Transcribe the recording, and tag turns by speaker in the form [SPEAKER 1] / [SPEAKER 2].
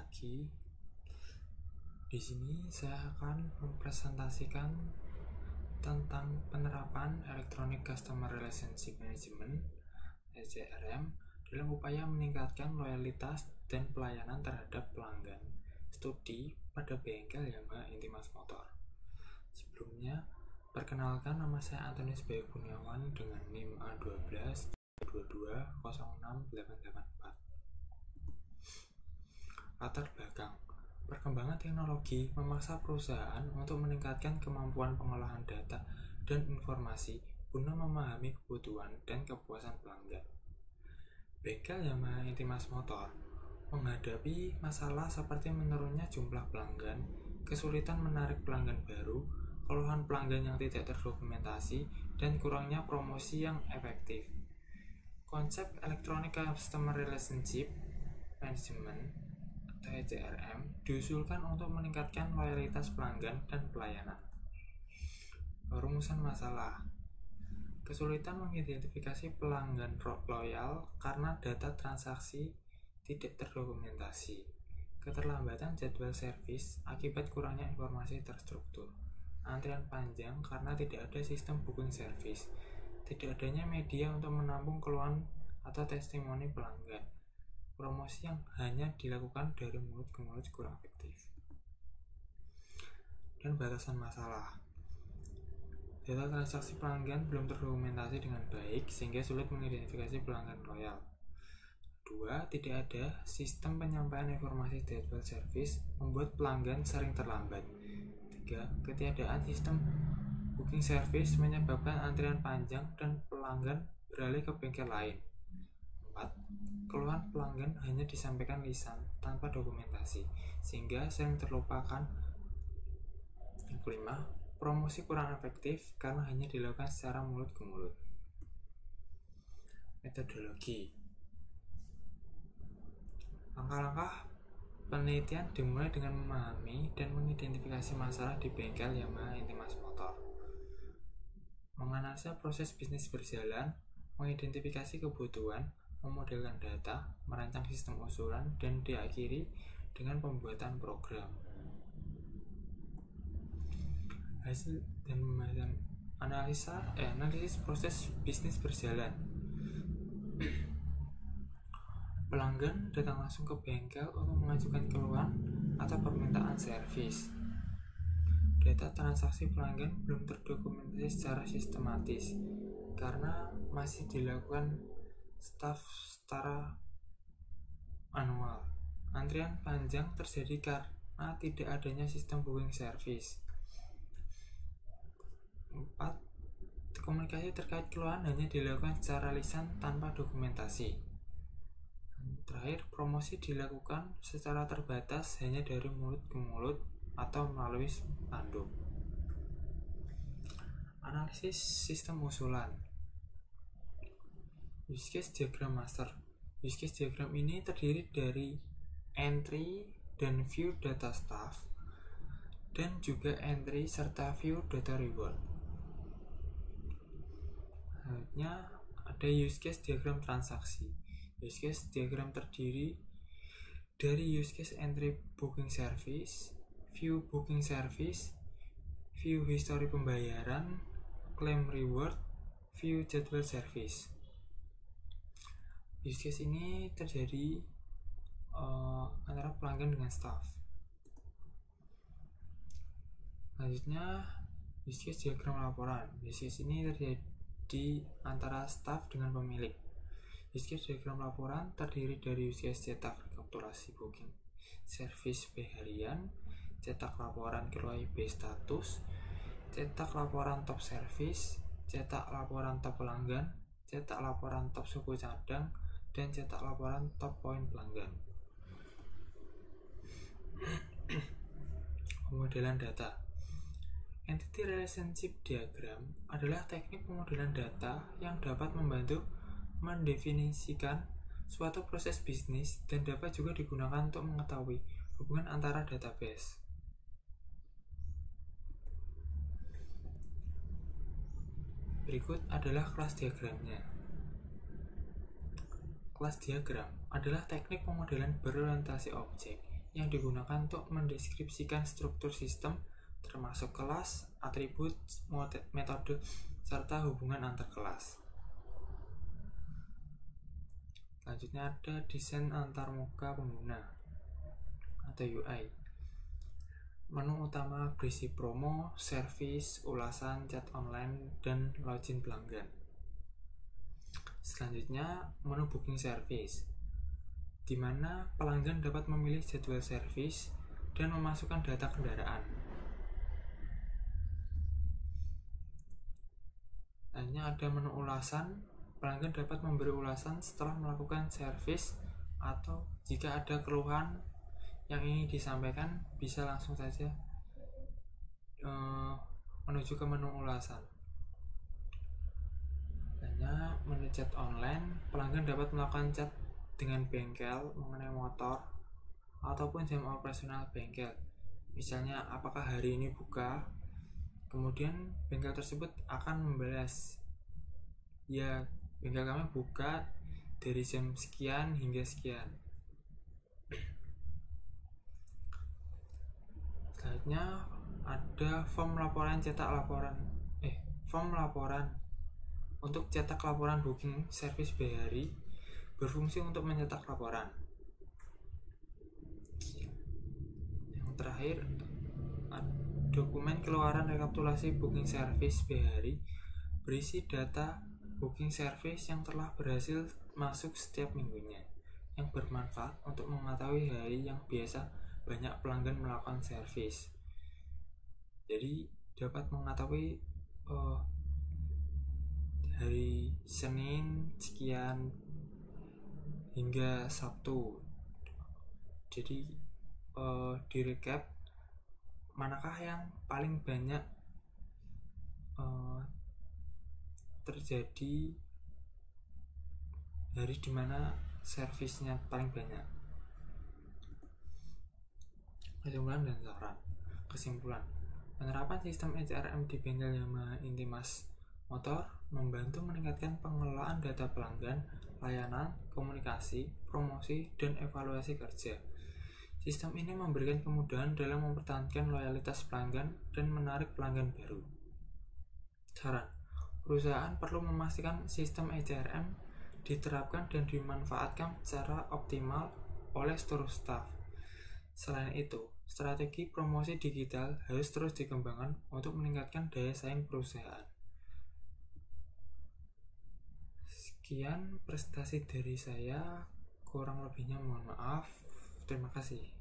[SPEAKER 1] lagi. Di sini saya akan mempresentasikan tentang penerapan Electronic Customer Relationship Management (ECRM) dalam upaya meningkatkan loyalitas dan pelayanan terhadap pelanggan. Studi pada bengkel Yamaha Intimas Motor. Sebelumnya, perkenalkan, nama saya Antonius Bayu Kurniawan dengan NIM A12 22 Latar belakang. Perkembangan teknologi memaksa perusahaan untuk meningkatkan kemampuan pengolahan data dan informasi guna memahami kebutuhan dan kepuasan pelanggan. Bengkel Yamaha Intimas Motor menghadapi masalah seperti menurunnya jumlah pelanggan, kesulitan menarik pelanggan baru, keluhan pelanggan yang tidak terdokumentasi, dan kurangnya promosi yang efektif. Konsep Electronic Customer Relationship Management atau ECRM diusulkan untuk meningkatkan loyalitas pelanggan dan pelayanan. Rumusan masalah. Kesulitan mengidentifikasi pelanggan loyal karena data transaksi tidak terdokumentasi. Keterlambatan jadwal servis akibat kurangnya informasi terstruktur. Antrian panjang karena tidak ada sistem booking service. Tidak adanya media untuk menampung keluhan atau testimoni pelanggan. Promosi yang hanya dilakukan dari mulut ke mulut kurang efektif. Dan batasan masalah. Data transaksi pelanggan belum terdokumentasi dengan baik sehingga sulit mengidentifikasi pelanggan loyal. 2. Tidak ada sistem penyampaian informasi jadwal servis membuat pelanggan sering terlambat. 3. Ketiadaan sistem booking service menyebabkan antrian panjang dan pelanggan beralih ke bengkel lain. 4. Keluhan pelanggan hanya disampaikan lisan tanpa dokumentasi, sehingga sering terlupakan. Yang kelima, promosi kurang efektif karena hanya dilakukan secara mulut ke mulut. Metodologi. Langkah-langkah penelitian dimulai dengan memahami dan mengidentifikasi masalah di bengkel Yamaha Intimas Motor. Menganalisa proses bisnis berjalan, mengidentifikasi kebutuhan, memodelkan data, merancang sistem usulan, dan diakhiri dengan pembuatan program. Hasil dan pembahasan analisis proses bisnis berjalan. Pelanggan datang langsung ke bengkel untuk mengajukan keluhan atau permintaan servis. Data transaksi pelanggan belum terdokumentasi secara sistematis karena masih dilakukan staf secara manual. Antrian panjang terjadi karena tidak adanya sistem booking service. 4. Komunikasi terkait keluhan hanya dilakukan secara lisan tanpa dokumentasi. Terakhir, promosi dilakukan secara terbatas hanya dari mulut ke mulut atau melalui spanduk. Analisis sistem usulan. Use case diagram master. Use case diagram ini terdiri dari entry dan view data staff dan juga entry serta view data reward. Selanjutnya ada use case diagram transaksi. Use case diagram terdiri dari use case entry booking service, view booking service, view history pembayaran, claim reward, view jadwal service. Use case ini terjadi antara pelanggan dengan staff. Selanjutnya, use case diagram laporan. Use case ini terjadi antara staff dengan pemilik. Use case diagram laporan terdiri dari use case cetak rekapitulasi booking service B harian, cetak laporan KYB status, cetak laporan top service, cetak laporan top pelanggan, cetak laporan top suku cadang, dan cetak laporan top poin pelanggan. Pemodelan data. Entity Relationship Diagram adalah teknik pemodelan data yang dapat membantu mendefinisikan suatu proses bisnis dan dapat juga digunakan untuk mengetahui hubungan antara database. Berikut adalah kelas diagramnya. Kelas diagram adalah teknik pemodelan berorientasi objek yang digunakan untuk mendeskripsikan struktur sistem, termasuk kelas, atribut, metode, serta hubungan antar kelas. Selanjutnya ada desain antarmuka pengguna atau UI. Menu utama berisi promo, service, ulasan, chat online, dan login pelanggan. Selanjutnya, menu booking service, di mana pelanggan dapat memilih jadwal servis dan memasukkan data kendaraan. Selanjutnya ada menu ulasan, pelanggan dapat memberi ulasan setelah melakukan servis, atau jika ada keluhan yang ingin disampaikan bisa langsung saja menuju ke menu ulasan. Hanya menu chat online, pelanggan dapat melakukan chat dengan bengkel mengenai motor ataupun jam operasional bengkel. Misalnya, apakah hari ini buka? Kemudian bengkel tersebut akan membalas, ya, bengkel kami buka dari jam sekian hingga sekian. Selanjutnya ada form laporan untuk cetak laporan booking service BHRI, berfungsi untuk mencetak laporan. Yang terakhir, dokumen keluaran rekapitulasi booking service BHRI berisi data booking service yang telah berhasil masuk setiap minggunya, yang bermanfaat untuk mengetahui hari yang biasa banyak pelanggan melakukan servis. Jadi dapat mengetahui hari Senin sekian hingga Sabtu. Jadi di recap manakah yang paling banyak terjadi, hari dimana servisnya paling banyak. Kesimpulan dan saran. Kesimpulan, penerapan sistem HRM di bengkel Yamaha Intimas Motor membantu meningkatkan pengelolaan data pelanggan, layanan, komunikasi, promosi, dan evaluasi kerja. Sistem ini memberikan kemudahan dalam mempertahankan loyalitas pelanggan dan menarik pelanggan baru. Saran, perusahaan perlu memastikan sistem HRM diterapkan dan dimanfaatkan secara optimal oleh seluruh staf. Selain itu, strategi promosi digital harus terus dikembangkan untuk meningkatkan daya saing perusahaan. Sekian presentasi dari saya, kurang lebihnya mohon maaf. Terima kasih.